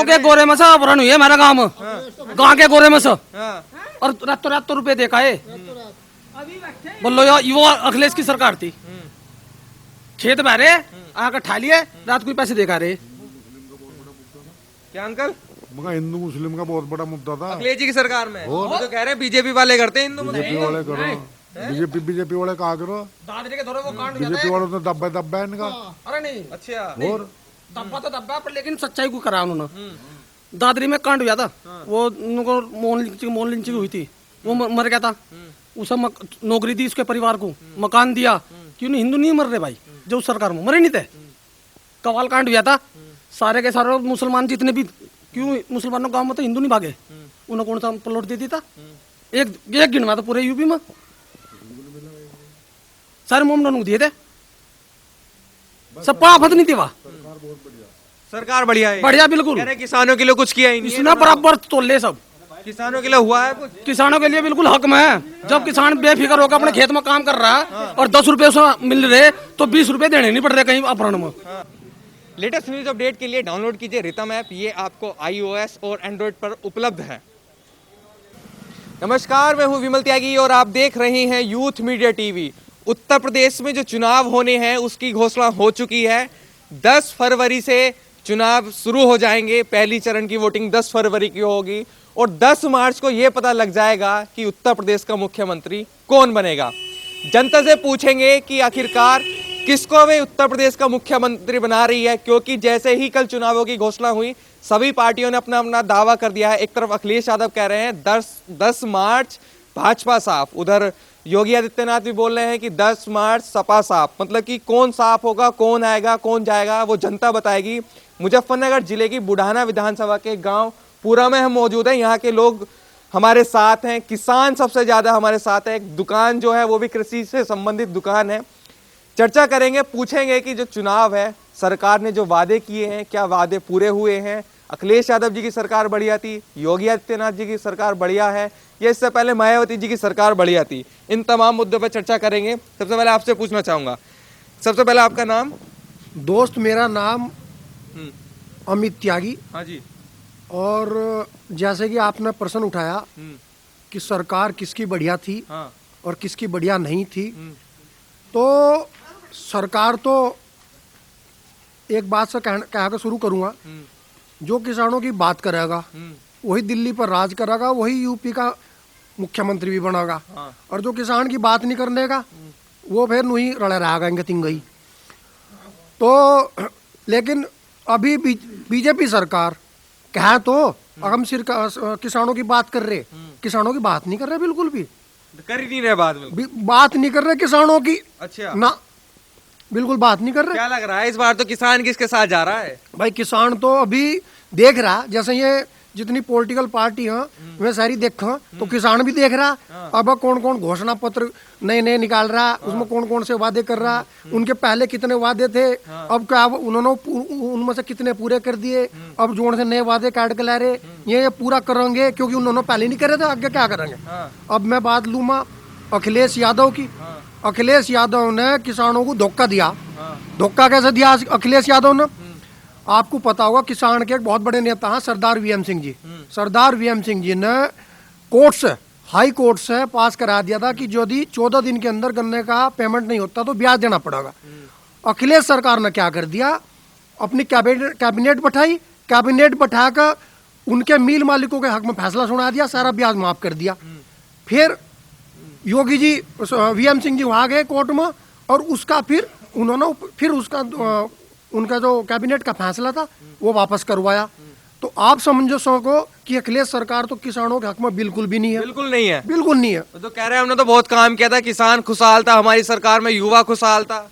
गांव के गोरे में से अपहरण हुई है हमारा गांव में, गांव के गोरे में से, और रातों रात रुपए देखा है। बोलो यार वो अखिलेश की सरकार थी, खेत बहरे आकर ठा लिए, रात को पैसे देखा रहे। क्या अंकल? मगर हिंदू मुस्लिम का बहुत बड़ा मुद्दा था। अखिलेश जी की सरकार में वो तो कह रहे हैं बीजेपी वाले करते हैं, हिंदू बीजेपी वाले करो, बीजेपी वाले कहा करो, दादरी के दौरे वो कांड बीजेपी वालों ने दब्बा दब्बा है इनका। अरे नहीं, अच्छा, और दब्बा तो दब्बा पर लेकिन सच्चाई को करा उन्होंने। दादरी में कांड हुआ था, वो उनको मोहन लिंचिंग हुई थी, वो मर गया था। उसे नौकरी दी उसके परिवार को, मकान दिया। क्यों नहीं? हिंदू नहीं मर रहे भाई, जो उस सरकार में मरे नहीं थे। कवाल कांड हुआ था, सारे के सारे मुसलमान जितने भी, क्यों मुसलमानों गांव में तो हिंदू नहीं भागे, उन्हें कौन सा प्लॉट दे दिया था? एक गिनवा था पूरे यूपी में, सारे मोमडन को दिए थे, सब आफत नहीं थी वहाँ। सरकार बढ़िया है, बढ़िया बिल्कुल। कह रहे किसानों के लिए कुछ किया ही नहीं है। इसने बराबर तोले सब, किसानों के लिए हुआ है कुछ? किसानों के लिए बिल्कुल हक में है। जब किसान बेफिक्र होकर अपने खेत में काम कर रहा है और 10 रुपए उसमें मिल रहे, तो 20 रुपए देने नहीं पड़ रहे कहीं अपहरण में। लेटेस्ट न्यूज अपडेट के लिए डाउनलोड कीजिए रितम ऐप, ये आपको iOS और एंड्रॉइड पर उपलब्ध है। नमस्कार, मैं हूं विमल त्यागी और आप देख रहे हैं youth media TV. Uttar Pradesh में जो चुनाव होने हैं उसकी घोषणा हो चुकी है। 10 फरवरी से चुनाव शुरू हो जाएंगे, पहली चरण की वोटिंग 10 फरवरी की होगी और 10 मार्च को यह पता लग जाएगा कि उत्तर प्रदेश का मुख्यमंत्री कौन बनेगा। जनता से पूछेंगे कि आखिरकार किसको वे उत्तर प्रदेश का मुख्यमंत्री बना रही है, क्योंकि जैसे ही कल चुनावों की घोषणा हुई सभी पार्टियों ने अपना अपना दावा कर दिया है। एक तरफ अखिलेश यादव कह रहे हैं 10 मार्च भाजपा साफ, उधर योगी आदित्यनाथ भी बोल रहे हैं कि 10 मार्च सपा साफ। मतलब कि कौन साफ होगा, कौन आएगा, कौन जाएगा, वो जनता बताएगी। मुजफ्फरनगर जिले की बुढ़ाना विधानसभा के गांव पूरा में हम मौजूद हैं। यहाँ के लोग हमारे साथ हैं, किसान सबसे ज्यादा हमारे साथ है। एक दुकान जो है वो भी कृषि से संबंधित दुकान है। चर्चा करेंगे, पूछेंगे कि जो चुनाव है सरकार ने जो वादे किए हैं क्या वादे पूरे हुए हैं। अखिलेश यादव जी की सरकार बढ़िया थी, योगी आदित्यनाथ जी की सरकार बढ़िया है, या इससे पहले मायावती जी की सरकार बढ़िया थी। इन तमाम मुद्दों पर चर्चा करेंगे। सबसे पहले आपसे पूछना चाहूंगा, सबसे पहले आपका नाम? दोस्त, मेरा नाम अमित त्यागी। हाँ जी। और जैसे कि आपने प्रश्न उठाया कि सरकार किसकी बढ़िया थी और किसकी बढ़िया नहीं थी, तो सरकार तो एक बात से कह कर शुरू करूंगा, जो किसानों की बात करेगा वही दिल्ली पर राज करेगा, वही यूपी का मुख्यमंत्री भी बनेगा। और जो किसान की बात नहीं करने का वो फिर नहीं रड़ा रहेगा इंगे तिंगई। तो लेकिन अभी बीजेपी सरकार कहा तो हम सिर्फ किसानों की बात कर रहे, किसानों की बात नहीं कर रहे, बिल्कुल भी कर ही नहीं रहे बात नहीं कर रहे किसानों की। अच्छा, ना, बिल्कुल बात नहीं कर रहे। क्या लग रहा है इस बार तो किसान किसके साथ जा रहा है? भाई किसान तो अभी देख रहा, जैसे ये जितनी पॉलिटिकल पार्टी है वे सारी देखो तो किसान भी देख रहा अब कौन कौन घोषणा पत्र नए नए निकाल रहा, उसमें कौन कौन से वादे कर रहा, उनके पहले कितने वादे थे, अब क्या उन्होंने उनमें से कितने पूरे कर दिए, अब जोड़ से नए वादे काट के ला रहे, ये पूरा करेंगे क्योंकि उन्होंने पहले नहीं करे थे, आगे क्या करेंगे। अब मैं बात लूँ अखिलेश यादव की। अखिलेश यादव ने किसानों को धोखा दिया। धोखा कैसे दिया अखिलेश यादव ने? आपको पता होगा, किसान के एक बहुत बड़े नेता हैं सरदार वीएम सिंह जी। सरदार वीएम सिंह जी ने कोर्ट से, हाई कोर्ट से पास करा दिया था कि यदि 14 दिन के अंदर गन्ने का पेमेंट नहीं होता तो ब्याज देना पड़ेगा। अखिलेश सरकार ने क्या कर दिया, अपनी कैबिनेट बैठाई, कैबिनेट बैठाकर उनके मिल मालिकों के हक में फैसला सुना दिया, सारा ब्याज माफ कर दिया। फिर योगी जी, वीएम सिंह जी वहां गए कोर्ट में और उसका फिर उन्होंने फिर उसका उनका जो कैबिनेट का फैसला था वो वापस करवाया। तो आप समझो सको कि अखिलेश सरकार तो किसानों के हक में बिल्कुल भी नहीं है। बिल्कुल नहीं है, बिल्कुल नहीं है। तो कह रहे हैं हमने तो बहुत काम किया था, किसान खुशहाल था, हमारी सरकार में युवा खुशहाल था।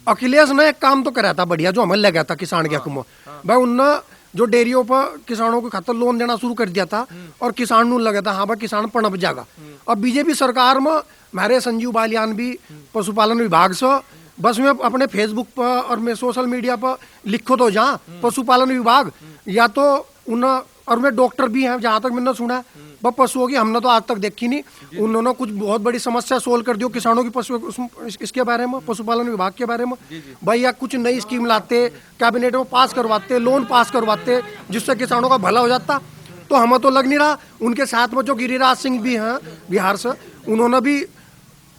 अखिलेश ने एक काम तो करा था बढ़िया, जो हमें लगा था किसान के हक में। भाई उनने जो डेयरियों पर किसानों के खातर लोन देना शुरू कर दिया था और किसान नू लगा था हाँ भाई किसान पनप जाएगा। अब बीजेपी सरकार में हमारे संजीव बालियान भी पशुपालन विभाग से बस में अपने फेसबुक पर और मैं सोशल मीडिया पर लिखो तो जहाँ पशुपालन विभाग या तो उन और मैं डॉक्टर भी हैं, जहाँ तक मैंने सुना वह पशुओं की हमने तो आज तक देखी नहीं। उन्होंने कुछ बहुत बड़ी समस्या सोल्व कर दी हो किसानों की पशु इसके बारे में, पशुपालन विभाग के बारे में भाई, या कुछ नई स्कीम लाते, कैबिनेट में पास करवाते, लोन पास करवाते, जिससे किसानों का भला हो जाता। तो हमें तो लग नहीं रहा। उनके साथ में जो गिरिराज सिंह भी हैं बिहार से, उन्होंने भी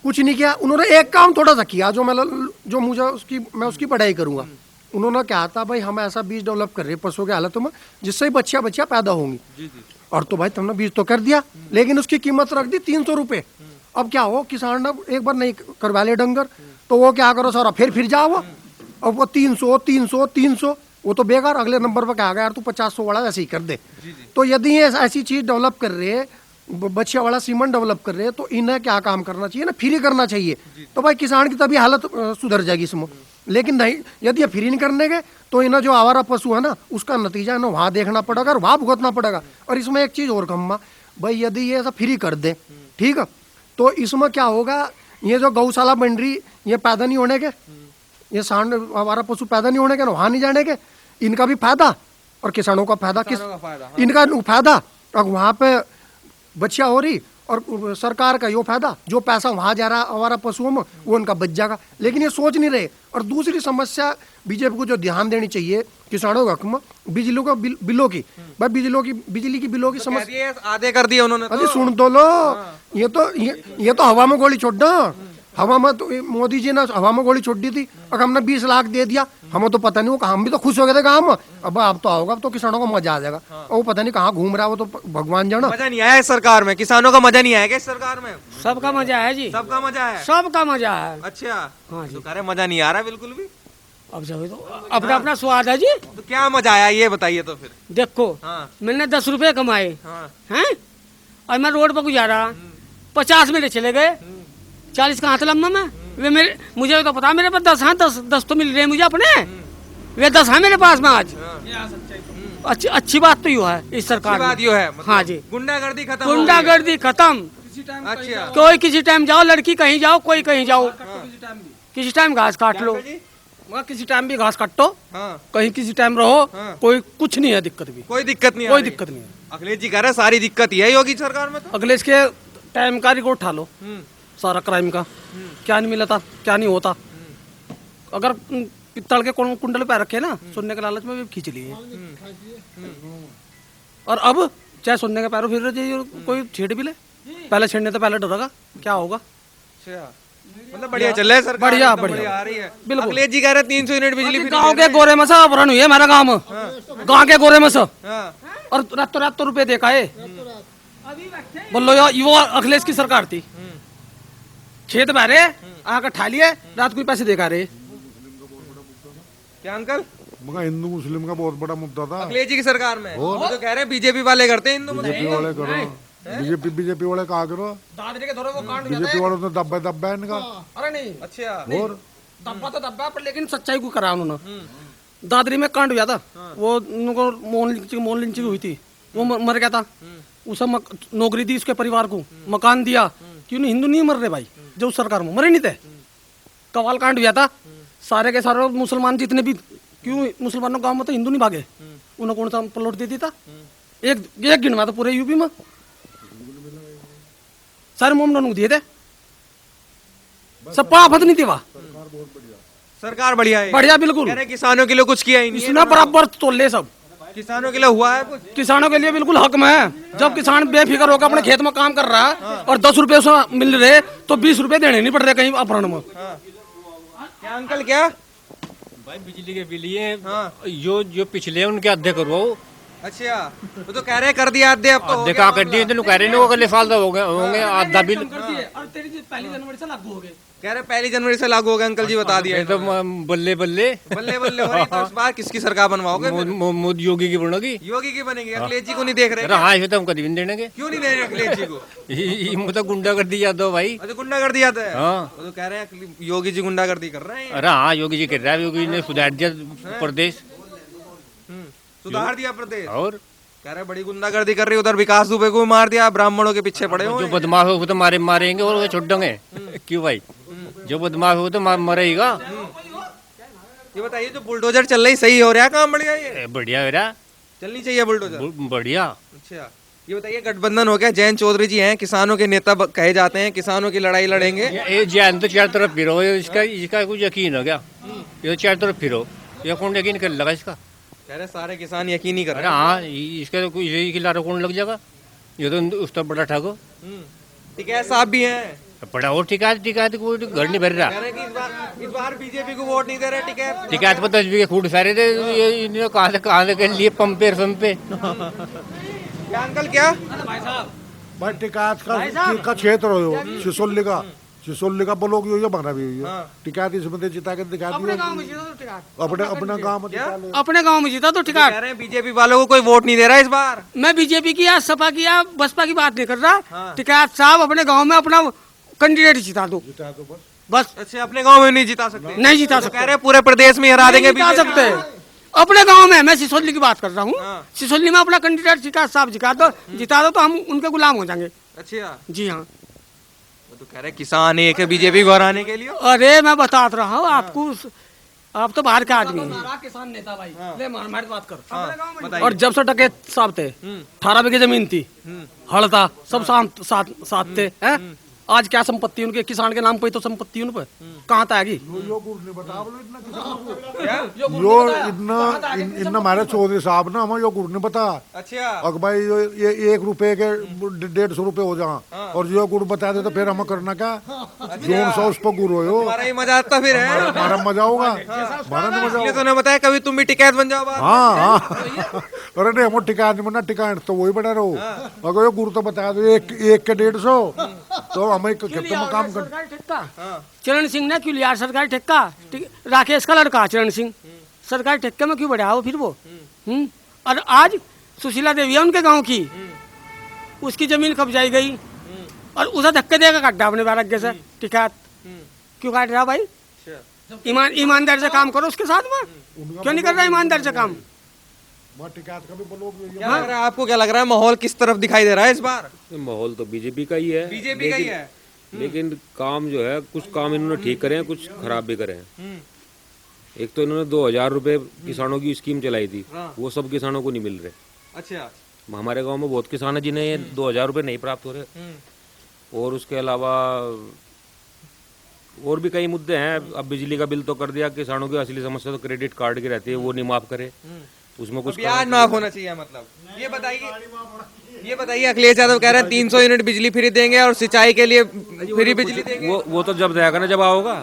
कुछ नहीं किया। उन्होंने एक काम थोड़ा सा किया जो मुझे मैं उसकी पढ़ाई करूंगा। उन्होंने कहा था भाई हम ऐसा बीज डेवलप कर रहे हैं पशुओं की हालत में जिससे बच्चियां पैदा होंगी। और तो भाई तुमने बीज तो कर दिया, लेकिन उसकी कीमत रख दी 300 रुपये। अब क्या हो, किसान ने एक बार नहीं करवा ले डंगर तो वो क्या करो सारा फिर जाओ वो। अब वो 300 वो तो बेकार, अगले नंबर पर क्या गया यार तू 50 वाला ऐसे ही कर दे। तो यदि ये ऐसी चीज डेवलप कर रहे हैं, बच्चिया वाला सीमेंट डेवलप कर रहे हैं, तो इन्हें क्या काम करना चाहिए ना, फ्री करना चाहिए। तो भाई किसान की तभी हालत सुधर जाएगी इसमें। लेकिन नहीं, यदि ये फ्री नहीं करने के तो इन्हें जो आवारा पशु है ना उसका नतीजा इन्हें वहां देखना पड़ेगा और वहां भुगतना पड़ेगा। और इसमें एक चीज और कहूँगा भाई, यदि ये ऐसा फ्री कर दे, ठीक है, तो इसमें क्या होगा, ये जो गौशाला बन रही, ये पैदा नहीं होने के, ये सांड आवारा पशु पैदा नहीं होने के, वहां नहीं जाने के, इनका भी फायदा और किसानों का फायदा। इनका फायदा और वहां पे बच्चियां हो रही और सरकार का यो फायदा, जो पैसा वहां जा रहा हमारा पशुओं में वो उनका बच जाएगा। लेकिन ये सोच नहीं रहे। और दूसरी समस्या बीजेपी को जो ध्यान देनी चाहिए किसानों के हक में, बिजली का बिलों की, भाई बिजली की बिलों की समस्या आधे कर दिए उन्होंने। अरे सुन तो लो, ये तो हवा में गोली छोड़ दो। हवा में तो मोदी जी ने हवा में गोली छोड़ दी थी, अगर हमने 20 लाख दे दिया, हमें तो पता नहीं, वो हम भी तो खुश हो गए थे काम। अब तो आओगा, अब तो किसानों को मजा आ जाएगा। और वो पता नहीं कहाँ घूम रहा है, वो तो भगवान जाना। मजा नहीं आया इस सरकार में, किसानों का मजा नहीं आया इस सरकार में? सबका मजा है जी, सबका मजा है, सबका मजा है। अच्छा हाँ जी। तो कह रहे मजा नहीं आ रहा बिल्कुल भी। अब जब तो अपना अपना स्वाद है जी। तो क्या मजा आया ये बताइए तो फिर। देखो हाँ। मैंने 10 रुपए कमाए हाँ। हैं, और मैं रोड पर गुजारा, 50 मेरे चले गए, 40 का हाथ लम्बा में। वे मेरे, मुझे तो पता मेरे पास 10 हैं, 10 तो मिल रहे हैं मुझे अपने, वे 10 हैं मेरे पास में आज। अच्छी बात तो यो है इस सरकार बात में। यो है मतलब हाँ जी, गुंडागर्दी खत्म, गुंडागर्दी खत्म। अच्छा कोई किसी टाइम जाओ, लड़की कहीं जाओ, कोई कहीं जाओ, किसी टाइम घास काट लो, मगर किसी टाइम भी घास काटो, कहीं किसी टाइम रहो, कोई कुछ नहीं है दिक्कत भी, कोई दिक्कत नहीं, कोई दिक्कत नहीं है। अखिलेश जी कह रहे सारी दिक्कत ही है योगी सरकार में। तो अखिलेश के टाइम का रिकॉर्ड उठा लो, सारा क्राइम का, क्या नहीं मिला था, क्या नहीं होता। अगर पित्तल के कुंडल पे रखे ना, सुनने के लालच में भी खींच लिए। और अब चाहे सुनने के पैरों फिर रहे, कोई छेड़ भी ले, पहले छेड़ने तो पहले डरेगा क्या होगा। मतलब बढ़िया चल रहा है सरकार, बढ़िया आ रही है। बिल्कुल। अखिलेश जी कह रहे 300 यूनिट बिजली फ्री। गाँव के गोरे में से अपहरण हुई है मेरा गाँव में, गाँव के गोरे में से, और रातों रुपए देखा है। बोलो यार, वो अखिलेश की सरकार थी, खेत बहरे आकर ठा लिए, रात को पैसे देखा रहे। क्या अंकल, मगर हिंदू मुस्लिम का बहुत बड़ा मुद्दा था। अखिलेश जी की सरकार में वो तो कह रहे हैं बीजेपी वाले करते हैं, हिंदू बीजेपी वाले करो, बीजेपी वाले कहा करो, दादरी के धोरे वो कांड हुआ बीजेपी वालों ने दब्बा है इनका। अरे नहीं, अच्छा और दब्बा तो दब्बा, पर लेकिन सच्चाई को करा उन्होंने। दादरी में कांड हुआ था, वो उनको मोन लिंचिंग हुई थी, वो मर गया था। उसे नौकरी दी उसके परिवार को, मकान दिया। क्यों हिंदू नहीं मर रहे भाई, जो उस सरकार में मरे नहीं थे। कवाल कांड हुआ था, सारे के सारे मुसलमान जितने भी, क्यों मुसलमानों गांव में तो हिंदू नहीं भागे, उन्हें कौन सा प्लॉट दे देता। एक गिनवा तो पूरे यूपी में सारे मोमडन को दिए थे, सब पाफत नहीं थी वहाँ। सरकार बढ़िया है, बढ़िया बिल्कुल। कह रहे किसानों के लिए कुछ किया ही नहीं है। इसने बराबर तोले सब, किसानों के लिए हुआ है कुछ? किसानों के लिए बिल्कुल हक में है। जब किसान बेफिक्र होकर अपने खेत में काम कर रहा है और 10 रुपए उसमें मिल रहे, तो 20 रुपए देने नहीं पड़ रहे कहीं अपहरण में। क्या अंकल, क्या भाई बिजली के बिल ये जो पिछले उनके अद्धे करो। अच्छा, वो तो कह रहे कर दिया आधे, अब तो अद्धे का कर दिए, तो कह रहे नहीं अगले साल तो होंगे आधा बिल। पहली जनवरी से लागू हो गए, कह रहे 1 जनवरी से लागू हो गया। अंकल जी बता दिया, तो बल्ले बल्ले बल्ले बल्ले हो रही। तो इस बार किसकी सरकार बनवाओगे? मोदी योगी की बनोगी, योगी की बनेगी। अखिलेश जी को नहीं देख रहे? हाँ इसे तो हम कभी नहीं देंगे। क्यों नहीं दे रहे अखिलेश जी को? मतलब गुंडा कर दिया तो भाई। अच्छा, गुंडागर्दी जाता है। हाँ। वो तो कह रहे हैं योगी जी गुंडागर्दी कर रहे हैं। अरे हाँ योगी जी कर रहा है, योगी ने सुधार दिया प्रदेश, सुधार दिया प्रदेश। और कह रहे बड़ी गुंडागर्दी कर रही है। उधर विकास दुबे को भी मार दिया, ब्राह्मणों के पीछे पड़े हुए जो बदमाश हो वो तो मारेंगे और वो छोड़ देंगे। क्यों भाई, जो बदमाश हो तो मरेगा। ये बताइए, जो बुलडोजर चल रही, सही हो रहा है काम? बढ़िया, ये बढ़िया हो रहा, चलनी चाहिए बुलडोजर, बढ़िया। अच्छा ये बताइए, गठबंधन हो गया, जयंत चौधरी जी हैं, किसानों के नेता कहे जाते हैं, किसानों की लड़ाई लड़ेंगे। ये जैन तो चारों तरफ फिरो, इसका इसका कुछ यकीन हो गया। ये चारों तरफ फिरो, ये कौन यकीन कर लगा इसका? कह रहे सारे किसान यकीन नहीं कर अरे रहे। हाँ, इसका तो कोई यही खिलारा कौन लग जाएगा? ये तो उसका बड़ा ठाको टिकैत साहब भी हैं, बड़ा और टिकायत कोई घर नहीं भर रहा। कह रहे हैं कि इस बार बीजेपी को वोट नहीं दे रहे टिकैत। टिकायत पर 10 बीघे खूट सारे थे, ये इन्होंने कहाँ से कर लिए पंपे संपे। क्या अंकल, क्या भाई टिकायत का क्षेत्र हो सिसोली का ब्लॉक यो बना भी हुई है टिकायत इसमें दे जिता के दिखा अपने गांव में दी जीता तो टिकैत, अपने गांव में जिता ले। अपने गांव में जीता तो कह टिकैत। रहे हैं बीजेपी वालों को कोई वोट नहीं दे रहा इस बार। मैं बीजेपी की या सपा की या बसपा की बात नहीं कर रहा। टिकैत साहब अपने गांव में अपना कैंडिडेट जिता दो बस। अच्छा, अपने गांव में नहीं जिता सकते? नहीं जिता तो सकते, कह रहे हैं पूरे प्रदेश में हरा देंगे नहीं जिता BJP। सकते। अपने गांव में, मैं सिसोली की बात कर रहा हूँ, सिसोली में अपना कैंडिडेट टिकैत साहब जिता दो तो हम उनके गुलाम हो जाएंगे। अच्छा, जी हाँ। वो तो कह रहे हैं किसान एक है बीजेपी को हराने के लिए। अरे मैं बता रहा हूँ आपको, आप तो बाहर के आदमी हैं। किसान नेता भाई, ले हमारी बात कर। बताइए। और जब से टके साहब थे, 18 बीघे जमीन थी, हड़ था, सब साथ थे, हैं? आज क्या संपत्ति उनके, किसान के नाम पे ही तो संपत्ति उन पे कहाँ तक आएगी? यो गुड़ नहीं बता बोलो इतना किसानों को। यो इतना इतना हमारे चौधरी साहब ना हमें यो गुड़ नहीं बता। अच्छा, अगर भाई ये 1 रुपए के 150 रुपए हो जा और जो गुड़ बता दे तो फिर हमें करना क्या? जोन सा उस पर गुड़ हो यो हमारा ही मजा आता फिर है। हमारा मजा होगा, हमारा नहीं मजा इसलिए होगा। तो ने बताया कभी तुम भी टिकैत बन जाओ बाहर। हाँ अरे नहीं हम टिकायत नहीं बनना, टिकायत तो वही बना रहो। अगर ये गुड़ तो बता दो 1 के 150 तो हमें खेतों में काम कर। सरकारी ठेका चरण सिंह ने क्यों लिया? सरकारी ठेका राकेश का लड़का चरण सिंह सरकारी ठेके में क्यों बढ़ा वो फिर वो? और आज सुशीला देवी है उनके गांव की, उसकी जमीन कब्जाई गई और उसे धक्के देगा काटा अपने बारगे से। टिकैत क्यों काट रहा भाई? ईमानदार से काम करो उसके साथ में, क्यों नहीं कर रहा ईमानदार से काम? टिकायत का भी ब्लॉक भी क्या लग रहा है आपको, क्या लग रहा है माहौल किस तरफ दिखाई दे रहा है इस बार? माहौल तो बीजेपी का ही है, बीजेपी का ही है। लेकिन काम जो है कुछ काम इन्होंने ठीक करे हैं, कुछ खराब भी करे हैं। एक तो इन्होंने 2000 रुपए किसानों की स्कीम चलाई थी, वो सब किसानों को नहीं मिल रहे। अच्छा, हमारे गांव में बहुत किसान है जिन्हें ये 2000 रुपए नहीं प्राप्त हो रहे। और उसके अलावा और भी कई मुद्दे हैं। अब बिजली का बिल तो कर दिया, किसानों की असली समस्या तो क्रेडिट कार्ड की रहती है, वो नहीं माफ करे, उसमें कुछ ब्याज माफ होना चाहिए मतलब। ये बताइए अखिलेश यादव कह रहे हैं 300 यूनिट बिजली फ्री देंगे और सिंचाई के लिए फ्री बिजली देंगे। वो तो जब देगा ना, जब आओगा,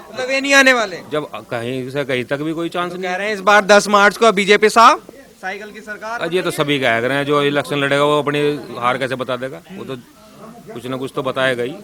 मतलब ये नहीं आने वाले। जब कहीं से कहीं तक भी कोई चांस कह नहीं। रहे हैं इस बार 10 मार्च को बीजेपी साहब साइकिल की सरकार। आज ये तो सभी कह रहे हैं, जो इलेक्शन लड़ेगा वो अपनी हार कैसे बता देगा, वो तो कुछ ना कुछ तो बताएगा ही।